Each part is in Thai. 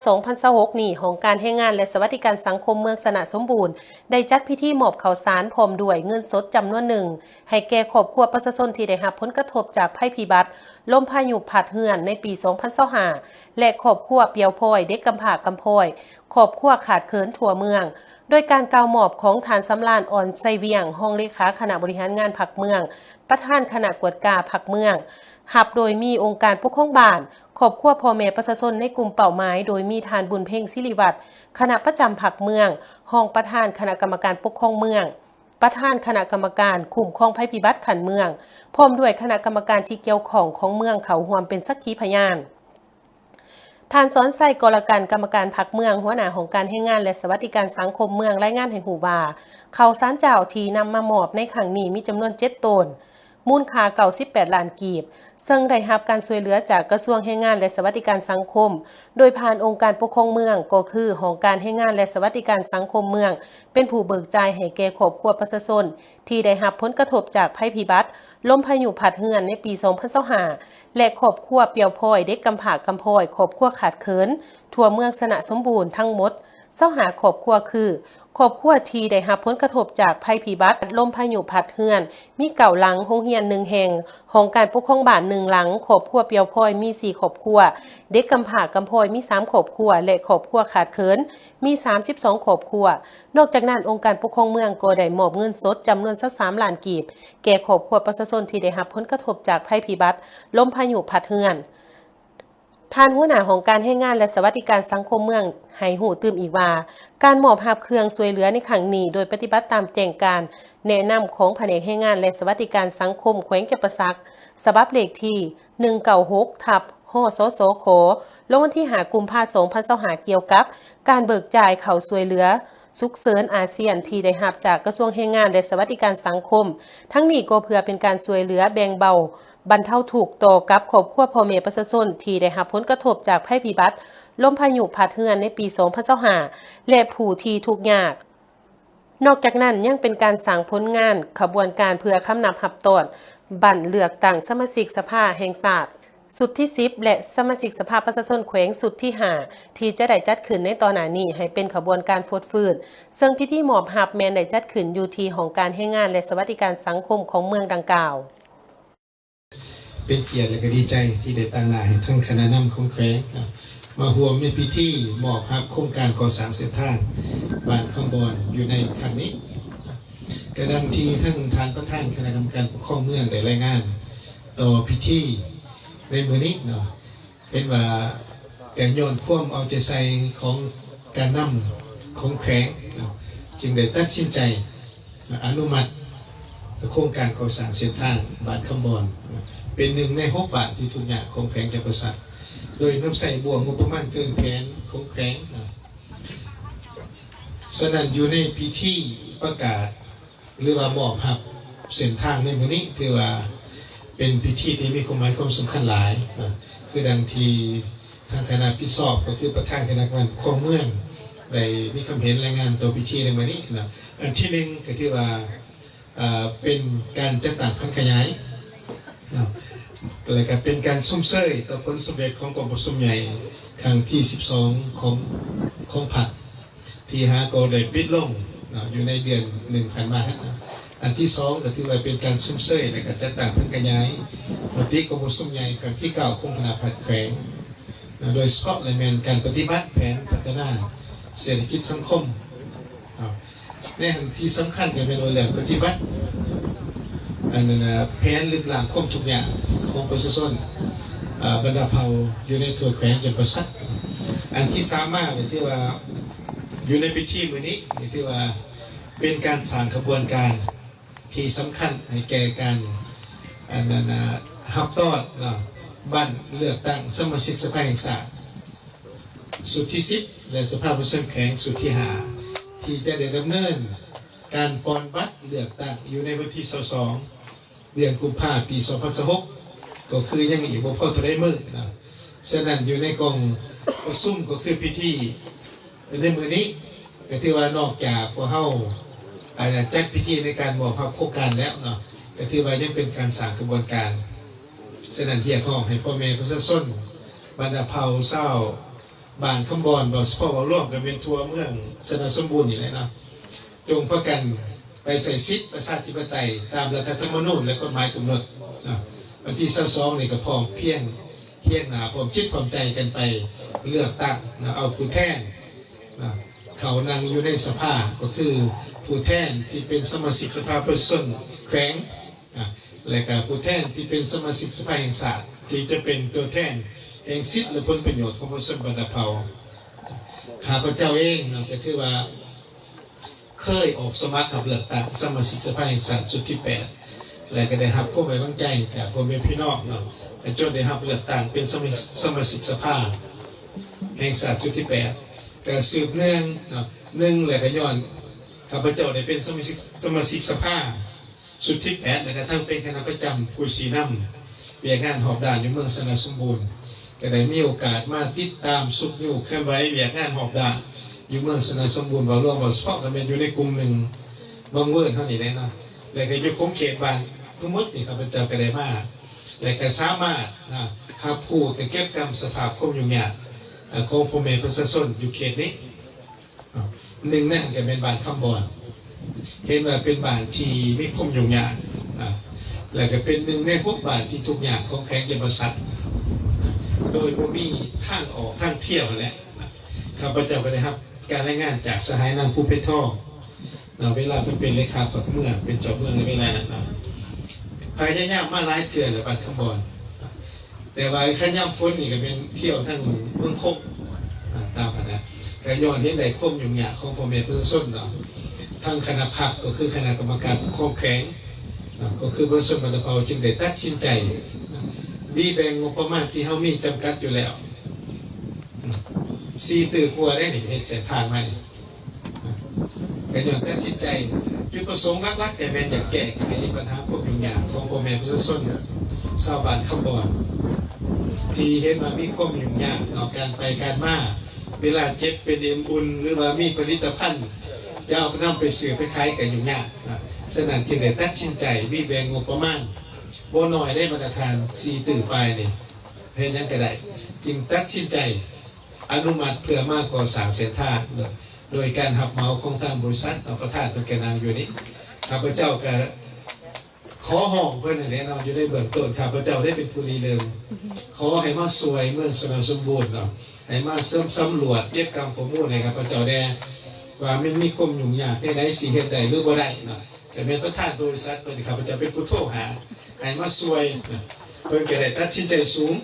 2026นี้ของการให้งานและสวัสดิการสังคมเมืองสนะสมบูรณ์ได้จัดพิธีมอบข้าวสารพร้อมด้วยเงินสดจำนวนหนึ่งให้แก่ครอบครัวประชาชนที่ได้รับผลกระทบจากภัยพิบัติลมพายุพัดเฮือนในปี 2025และครอบครัวเปียวพลอยเด็กกำพร้ากำพร้อยครอบครัวขาดเขินทั่วเมืองโดยการกล่าวมอบของฐานสำราญอ่อนไซเวียงห้องเลขาคณะบริหารงานพรรคเมืองประธานคณะกวดกาพรรคเมืองหับโดยมีองค์การปกครองบ้านครอบครัวพ่อแม่ประชาชนในกลุ่มเป้าหมายโดยมีทานบุญเพ่งศิริวัตรคณะประจำพรรคเมืองห้องประธานคณะกรรมการปกครองเมืองประธานคณะกรรมการคุ้มครองภัยพิบัติขันเมืองพร้อมด้วยคณะกรรมการที่เกี่ยวข้องของเมืองเขาร่วมเป็นสักขีพยานท่านสอนไส้กรกันกรรมการพรรคเมืองหัวหน้าของการให้งานและสวัสดิการสังคมเมืองรายงานให้หูว่าข้าวสารเจ้าที่นำมามอบในครั้งนี้มีจำนวน7 ตนมูลค่า98 ล้านกีบซึ่งได้รับการช่วยเหลือจากกระทรวงแรงงานและสวัสดิการสังคมโดยผ่านองค์การปกครองเมืองก็คือหอการแรงงานและสวัสดิการสังคมเมืองเป็นผู้เบิกจ่ายให้แก่ครอบครัวประชาชนที่ได้รับผลกระทบจากภัยพิบัติลมพายุพัดเฮือนในปี 2025และครอบครัวเปียวพลอยเด็กกำพร้ากำพร้อยครอบครัวขาดเขินทั่วเมืองสนะสมบูรณ์ทั้งหมด25ครอบครัวคือครอบครัวที่ได้รับผลกระทบจากภัยพิบัติลมพายุพัดเฮือนมี9 หลังโรงเรียน1 แห่งห้องการปกครองบ้าน1 หลังครอบครัวเปียวพลอยมี4 ครอบครัวเด็กกำพร้ากำพร้อยมี3 ครอบครัวและครอบครัวขาดเขินมี32 ครอบครัวนอกจากนั้นองค์การปกครองเมืองก็ได้มอบเงินสดจำนวน23 ล้านกีบแก่ครอบครัวประชาชนที่ได้รับผลกระทบจากภัยพิบัติลมพายุพัดเฮือนท่านหัวหน้าของการให้งานและสวัสดิการสังคมเมืองให้หูตื่มอีกว่าการมอบรับเครื่องช่วยเหลือในครั้งนี้โดยปฏิบัติตามแจ้งการแนะนำของแผนกให้งานและสวัสดิการสังคมแขวงจำปาสักฉบับเลขที่196/หสสขลงวันที่5 กุมภาพันธ์ 2025เกี่ยวกับการเบิกจ่ายเข้าช่วยเหลือสุขเสริญอาเซียนที่ได้รับจากกระทรวงแรงงานและสวัสดิการสังคมทั้งนี้ก็เพื่อเป็นการช่วยเหลือแบ่งเบาบรรเทาทุกข์ต่อกับครอบครัวพ่อแม่ประชาชนที่ได้รับผลกระทบจากภัยพิบัติลมพายุพัดเฮือนในปี 2025และผู้ที่ทุกข์ยากนอกจากนั้นยังเป็นการสร้างผลงานขบวนการเพื่อคำนับรับตอนบัตรเลือกตั้งสมาชิกสภาแห่งชาติสุดที่10และสมาชิกสภาประชาชนแขวงสุดที่5ที่จะได้จัดขึ้นในตอนนี้ให้เป็นขบวนการฟดฟื้นซึ่งพิธีมอบรับแมนได้จัดขึ้นอยู่ที่ของการให้งานและสวัสดิการสังคมของเมืองดังกล่าวเป็นเกียรติและก็ดีใจที่ได้ตั้งหน้าให้ท่านคณะนำของแขวงมาร่วมในพิธีมอบรับโครงการก่อสร้างเส้นทางบ้านข้างบอนอยู่ในครั้งนี้กระดังที่ท่านประธานคณะกรรมการปกครองเมืองได้รายงานต่อพิธีในมื้อนี้เนาะเห็นว่าการย้อนความเอาใจใส่ของการนำของแขวงจึงได้ตัดสินใจอนุมัติโครงการก่อสร้างเส้นทางบ้านข้างบอนเป็น1 ใน 6 บาทที่ทุนยากของแขวงจำปาสักโดยน้ำใส่บวกงบประมาณเกินแผนของแขวงฉะนั้นอยู่ในพิธีประกาศหรือว่ามอบรับเส้นทางในมื้อนี้ถือว่าเป็นพิธีที่มีความหมายความสำคัญหลายคือดังที่ทางคณะพิสอบก็คือประธานคณะกรรมการปกครองเมืองได้มีความเห็นรายงานตัวพิธีในมื้อนี้อันที่1ก็คือว่าเป็นการจัดตั้งพันขยายเลยก็เป็นการส้มเสยต่อผลสำเร็จของกองประชุมใหญ่ครั้งที่12ของพรรคที่ก็ได้ปิดลงอยู่ในเดือน1 ธันวาคมอันที่2ก็ถือว่าเป็นการส้มเสยและก็จัดตั้งพันขยายมติกองประชุมใหญ่ครั้งที่9ของคณะพรรคแขวงโดยเฉพาะในแนวการปฏิบัติแผนพัฒนาเศรษฐกิจสังคมในอันที่สำคัญก็เป็นเรื่องปฏิบัติแผนลืมหลังควบทุกอย่างของประชาชนบรรดาเผ่าอยู่ในทั่วแขวงจำปาสักอันที่3มากเลยที่ว่าอยู่ในพิธีมื้อนี้ที่ว่าเป็นการสร้างขบวนการที่สำคัญให้แก่การหับต้อนบ้านเลือกตั้งสมาชิกสภาแห่งชาติสุดที่10และสภาผู้แทนแขวงสุดที่5ที่จะได้ดำเนินการปอนบัตรเลือกตั้งอยู่ในวันที่22 เดือนกุมภาพันธ์ ปี 2026ก็คือยังอีกบ่พอเท่าใดมื้อฉะนั้นอยู่ในกองประชุมก็คือพิธีในมื้อนี้ก็ถือว่านอกจากพวกเฮาจัดพิธีในการมอบรับโครงการแล้วก็ถือว่ายังเป็นการสร้างกระบวนการฉะนั้นที่ขอให้พ่อแม่ประชาชนบรรดาเผ่าเศร้า บ้านคำบอนบ่พ่อร่วมกันเป็นทัวเมืองสนามสมบูรณ์นี่แหละเนาะจงพากันไปใส่สิทธิประชาธิปไตยตามรัฐธรรมนูญและกฎหมายกำหนดวันที่22นี่ก็พร้อมเพียงหนาพร้อมคิดพร้อมใจกันไปเลือกตั้งเอาผู้แทนเขานั่งอยู่ในสภาก็คือผู้แทนที่เป็นสมาชิกสภาผู้แทนแขวงและก็ผู้แทนที่เป็นสมาชิกสภาแห่งชาติที่จะเป็นตัวแทนแห่งสิทธิและผลประโยชน์ของประชาชนบรรดาเผ่าข้าพเจ้าเองก็ถือว่าเคยออกสมัครขับเลือกตั้งสมาชิกสภาแห่งชาติชุดที่8และก็ได้รับข้อไว้วางใจจากพ่อแม่พี่น้องก็จนได้รับเลือกตั้งเป็นสมาชิกสภาแห่งชาติชุดที่8ก็สืบเนื่องและก็ย้อนข้าพเจ้าได้เป็นสมาชิกสภาชุดที่8และก็ทั้งเป็นคณะประจำผู้ชี้นำเวียกงานหอบด่านอยู่เมืองสนามสมบูรณ์ก็ได้มีโอกาสมาติดตามสุขอยู่เคลื่อนไหวเวียกงานหอบด่านอยู่เมืองสนามสมบูรณ์ว่าร่วมว่าสปอร์ตกันเป็นอยู่ในกลุ่มหนึ่งบางเวิร์ดเท่านี้ได้นะและก็อยู่คงเขตบ้านทั้งหมดนี่ข้าพเจ้าก็ได้มาและก็สามารถหาผู้เก็บกรรมสภาพคมอยู่เนี่ยของพ่อแม่ประชาชนอยู่เขตนี้หนึ่งนั่นก็เป็นบ้านคำบอนเห็นว่าเป็นบ้านที่ไม่คมอยู่เนี่ยและก็เป็นหนึ่งในพวกบ้านที่ทุกอย่างของแข็งจะประสัตโดยบ่มีทางออกทางเที่ยวแหละข้าพเจ้าก็ได้ครับการรายงานจากสหายนางผู้เพชรทองเวลาเป็นเลขาพักเมืองเป็นเจ้าเมืองในเวลานั้นพยายามมาหลายเถื่อนในบ้านคำบอนแต่ว่าขย่ำฝนนี่ก็เป็นเที่ยวทั้งเมืองคบตามนะการย้อนที่ใดคมอยู่เนี่ยของพ่อแม่ประชาชนทั้งคณะพักก็คือคณะกรรมการปกครองแข็งก็คือประชาชนบรรดาเผ่าจึงได้ตัดสินใจบีแบ่งงบประมาณที่เขามีจำกัดอยู่แล้ว4 ตื่นครัวได้หนึ่งเส้นทางมาการย้อนตัดสินใจจุดประสงค์หลักๆแต่แม่อยากแก้ไขปัญหาความยุ่งยากของพ่อแม่ประชาชนชาวบ้านคำบอนที่เห็นว่ามีความยุ่งยากต่อการไปการมาเวลาเจ็บเป็นเอ็มอุ่นหรือว่ามีผลิตภัณฑ์จะเอานำไปซื้อไปขายกันยุ่งยากฉะนั้นจึงได้ตัดสินใจบีแบ่งงบประมาณโบหน่อยได้มาตรฐาน4 ตื่นไปนี่เพียงนั้นก็ได้จึงตัดสินใจอนุมัติเพื่อมากก่อสร้างเส้นทางโดยการหับเหมาของทางบริษัทต่อประธานตัวแกนางอยู่นี้ข้าพเจ้าก็ขอห้องเพื่อนแนะนำอยู่ในเบื้องต้นข้าพเจ้าได้เป็นผู้รีเริงขอให้มาสวยเมืองสนามสมบูรณ์ให้มาเสริมสำรวจเก็บกรรมข้อมูลในข้าพเจ้าแดงว่ามันมีความยุ่งยากได้สีเหตุใดหรือบ่ได้แต่เป็นประธานบริษัทตัวที่ข้าพเจ้าเป็นผู้โทรหาให้มาสวยเพื่อนก็ได้ตัดสินใจสูง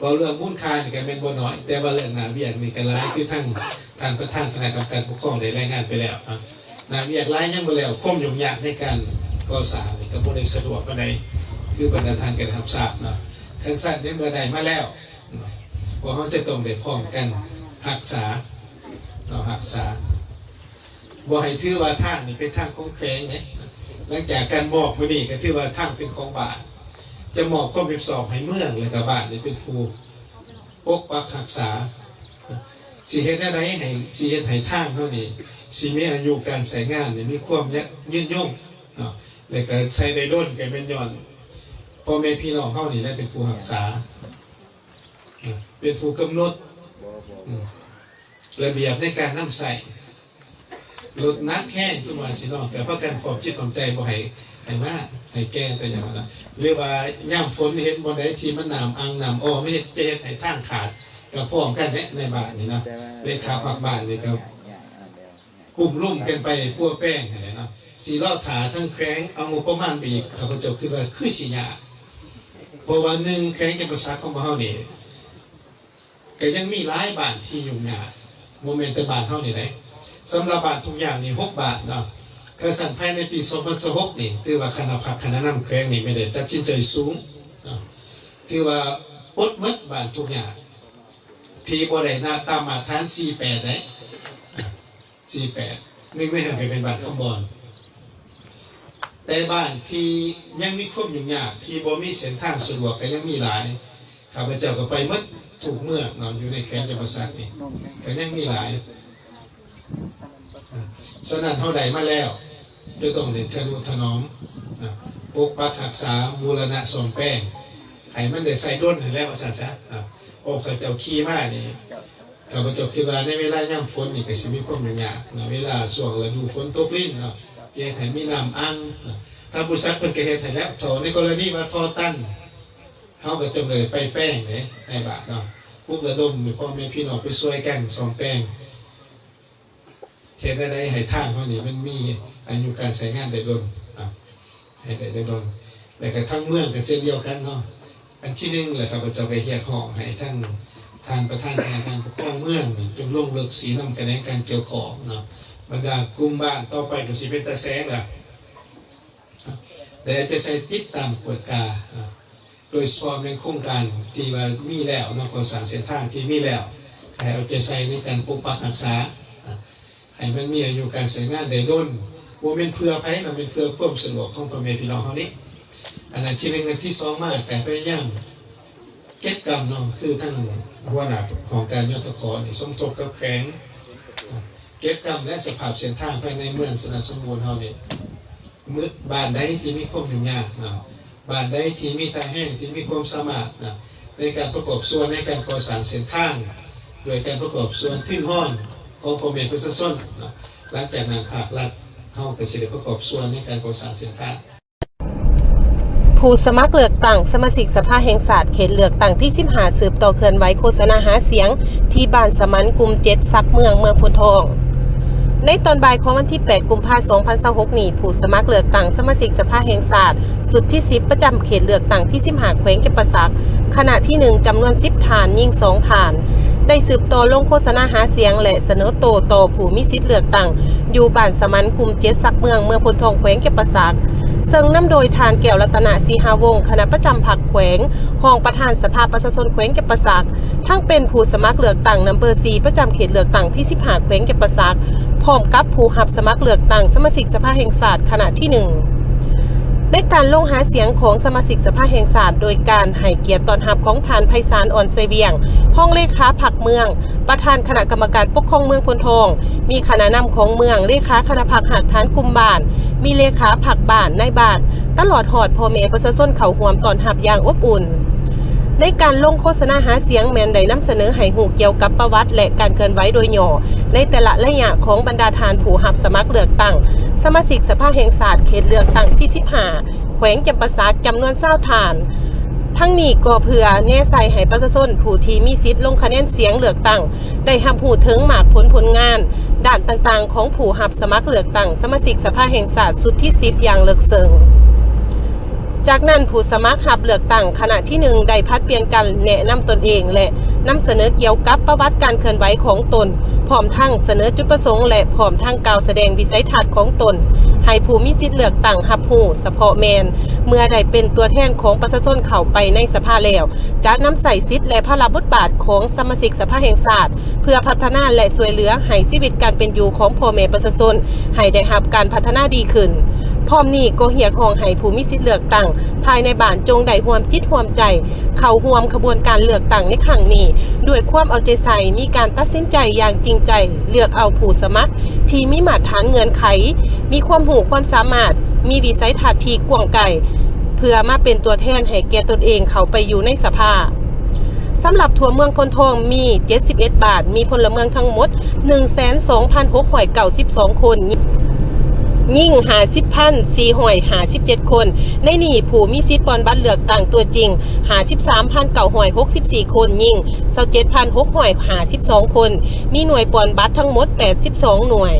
ว่าเรื่องมูลค่านี่ก็เป็นบ่น้อยแต่ว่าเรื่องหน้าเวียกนี่ก็หลายคือท่านประธานคณะกรรมการปกครองได้รายงานไปแล้วหน้าเวียกหลายยังบ่แล้วความยุ่งยากในการก่อสร้างนี่ก็บ่ได้สะดวกปานใดคือบรรดาท่านก็ได้รับทราบคันสั้นเมื่อใดมาแล้วว่าเขาจะต้องได้พร้อมกันรักษาบ่ให้ถือว่าทางนี่เป็นทางของแขวงเนี่ยหลังจากการมอบมื้อนี้ก็ถือว่าทางเป็นของบ้านจะมอบความเป็นสอบให้เมืองและก็บ้านนี่เป็นผู้ปกปักรักษาสิเฮ็ดได้ให้สิเฮ็ดให้ทางเท่านี้สิมีอายุการใช้งานนี่มีความยืนยงแล้วก็ใช้ได้ด้นกันเป็นย้อนพ่อแม่พี่น้องเฮานี่แหละเป็นผู้รักษาเป็นผู้กำหนดระเบียบในการนำใส่ลดนักแห้งสมัยสิน้องแต่เพราะการความจิตความใจบ่ให้มากให้แก้แต่อย่างนั้นหรือว่าย่ำฝนเห็นบนใดที่มันน้ำอังน้ำอ้อไม่ได้เจให้ทางขาดกับพร้อมกันในบ้านนี่นะเลขาผักบ้านนี่ครับกลุ่มรุ่มกันไปปั้วแป้งอะไรเนาะสีเล่าถาทั้งแข้งเอางบประมาณไปอีกข้าพเจ้าคือว่าคือสิยาเพราะว่าหนึ่งแข้งจะประสาทของเฮานี่ก็ยังมีหลายบ้านที่ยุ่งยากโมเมนต์แต่บ้านเท่านี้เลยสำหรับบ้านทุกอย่างนี่6 บาทเนาะกระสันภายในปี2026นี่ถือว่าคณะพักคณะนำแข้งนี่ไม่ได้ตัดสินใจสูงถือว่าปดมัดบ้านทุกอย่างที่บ่ได้หน้าตามมาทาน48ได้48นึกไม่เห็นเป็นบ้านคำบอนแต่บ้านที่ยังมีความยุ่งยากที่บ่มีเส้นทางสะดวกก็ยังมีหลายข้าพเจ้าก็ไปมัดถูกเมื่อนอนอยู่ในแขนจังหวัดสระนี่ก็ยังมีหลายสนั่นเท่าใดมาแล้วจะต้องเด็ดทะนุถนอมปกปักรักษาบูรณะซ่อมแป้งให้มันได้ใส่ด้นให้แล้วว่าซั่นซะ โอ้ข้าเจ้าขี่มานี่ข้าพเจ้าคิดว่าในเวลาย่ำฝนนี่ก็สิมีความยุ่งยากนะเวลาช่วงฤดูฝนตกลิ้นเนาะเฮ็ดให้มีน้ำอังถ้าผู้ซักเพิ่นก็เฮ็ดให้แล้วท่อในกรณีว่าท่อตันเฮาก็จำเลยไปแป้งเด้ในบาทเนาะพวกระดมหรือพ่อแม่พี่น้องไปช่วยกันซ่อมแป้งเฮ็ดได้ให้ทางเฮานี่มันมีอายุการใช้งานได้ดนให้ได้ดนแต่ก็ทั้งเมืองก็เช่นเดียวกันเนาะอันที่หนึ่งแหละครับจะไปเฮียห้องให้ท่านประธานธนาคารปกครองเมืองจงลงเลิกสีน้ำกันในการเกี่ยวของเนาะบรรดากลุ่มบ้านต่อไปก็สิเป็นตาแสงล่ะแต่จะใช้ติดตามกฎกาโดยเฉพาะในโครงการที่ว่ามีแล้วเนาะก่อสร้างเส้นทางที่มีแล้วให้เอาใจใส่ในการปกปักรักษาให้มันมีอายุการใช้งานได้ด้นว่าเป็นเพื่อไผ่เราเป็นเพื่อความสะดวกของพ่อแม่พี่น้องเขานี้อันนั้นที่หนึ่งอันที่สองมากแต่พยายามเก็บกรรมเนาะคือท่านหัวหน้าของการยตขอนี่สมทบกับแข็งเก็บกรรมและสภาพเส้นทางภายในเมืองสนสมบูรณ์เฮานี่มือบ้านใดที่มีความยุ่งยากเนาะบ้านใดที่มีทางแห้งที่มีความสามารถนะในการประกอบส่วนในการก่อสร้างเส้นทางโดยการประกอบส่วนทิ้นห้อนของพ่อแม่ประชาชนนะหลังจากนั้นภาครัฐเฮาก็สิได้ประกอบส่วนในการก่อสร้างเส้นทางผู้สมัครเลือกตั้งสมาชิกสภาแห่งชาติเขตเลือกตั้งที่15สืบต่อเคลื่อนไหวโฆษณาหาเสียงที่บ้านสมันกลุ่ม7ซักเมืองพนทองในตอนบ่ายของวันที่8กุมภาพันธ์2026นี้ผู้สมัครเลือกตั้งสมาชิกสภาแห่งชาติสุดที่10ประจำเขตเลือกตั้งที่15แขวงเก็บประสักขณะที่1จำนวน10ฐานยิ่ง2ฐานได้สืบต่อลงโฆษณาหาเสียงและเสนอโตต่อผู้มีสิทธิ์เลือกตั้งอยู่บ้านสมันกลุ่ม7ซักเมืองพนทองแขวงเก็บประสักซึ่งนำโดยทานแก้วรัตนศรีหาวงศ์คณะประจำพรรคแขวงห้องประธานสภาประชาชนแขวงเก็บประสักทั้งเป็นผู้สมัครเลือกตั้งนัมเบอร์4ประจำเขตเลือกตั้งที่15แขวงเก็บประสักพร้อมกับผู้รับสมัครเลือกตั้งสมาชิกสภาแห่งชาติขณะที่1ในการลงหาเสียงของสมาชิกสภาแห่งชาติโดยการให้เกียรติต้อนรับของทานไพศาลอ่อนเสวียงห้องเลขาพรรคเมืองประธานคณะกรรมการปกครองเมืองพนทองมีคณะนำของเมืองเลขาคณะพรรคหักฐานกลุ่มบ้านมีเลขาพรรคบ้านในบ้านตลอดหอดพ่อแม่ประชาชนเขาห่วมต้อนรับอย่างอบอุ่นในการลงโฆษณาหาเสียงแมนได้นำเสนอให้หูเกี่ยวกับประวัติและการเคลื่อนไหวโดยย่อในแต่ละระยะของบรรดาทานผู้รับสมัครเลือกตั้งสมาชิกสภาแห่งชาติเขตเลือกตั้งที่15แขวงเก็บประสักจำนวน20ฐานทั้งนี้ก็เพื่อแน่ใส่ให้ประชาชนผู้ที่มีสิทธิ์ลงคะแนนเสียงเลือกตั้งได้รับรู้ถึงหมากผลงานด้านต่างๆของผู้รับสมัครเลือกตั้งสมาชิกสภาแห่งชาติสุดที่10อย่างเลิกเสิงจากนั้นผู้สมัครรับเลือกตั้งขณะที่1ได้พัดเปลี่ยนกันแนะนำตนเองและนำเสนอเกี่ยวกับประวัติการเคลื่อนไหวของตนพร้อมทั้งเสนอจุดประสงค์และพร้อมทั้งกล่าวแสดงวิสัยทัศน์ของตนให้ผู้มีสิทธิ์เลือกตั้งรับรู้เฉพาะแมนเมื่อได้เป็นตัวแทนของประชาชนเข้าไปในสภาแล้วจะนำใส่สิทธิ์และพระราชบทบาทของสมาชิกสภาแห่งชาติเพื่อพัฒนาและช่วยเหลือให้ชีวิตการเป็นอยู่ของพ่อแม่ประชาชนให้ได้รับการพัฒนาดีขึ้นพร้อมนี้ก็เรียกร้องให้ผู้มีสิทธิ์เลือกตั้งภายในบ้านจงได้ร่วมจิตร่วมใจเข้าร่วมขบวนการเลือกตั้งในครั้งนี้ด้วยความเอาใจใส่มีการตัดสินใจอย่างจริงใจเลือกเอาผู้สมัครที่มีมาตรฐานเงื่อนไขมีความรู้ความสามารถมีวิสัยทัศน์ที่กว้างไกลเพื่อมาเป็นตัวแทนให้แก่ตนเองเข้าไปอยู่ในสภาสำหรับทั่วเมืองพนทองมี71บาทมีพลเมืองทั้งหมด 12,692 คนยิ่ง50,457 คนในนี่ผู้มีสิทธิ์ปอนบัตรเลือกตั้งตัวจริง53,964 คนยิ่ง27,652 คนมีหน่วยปอนบัตรทั้งหมด82หน่วย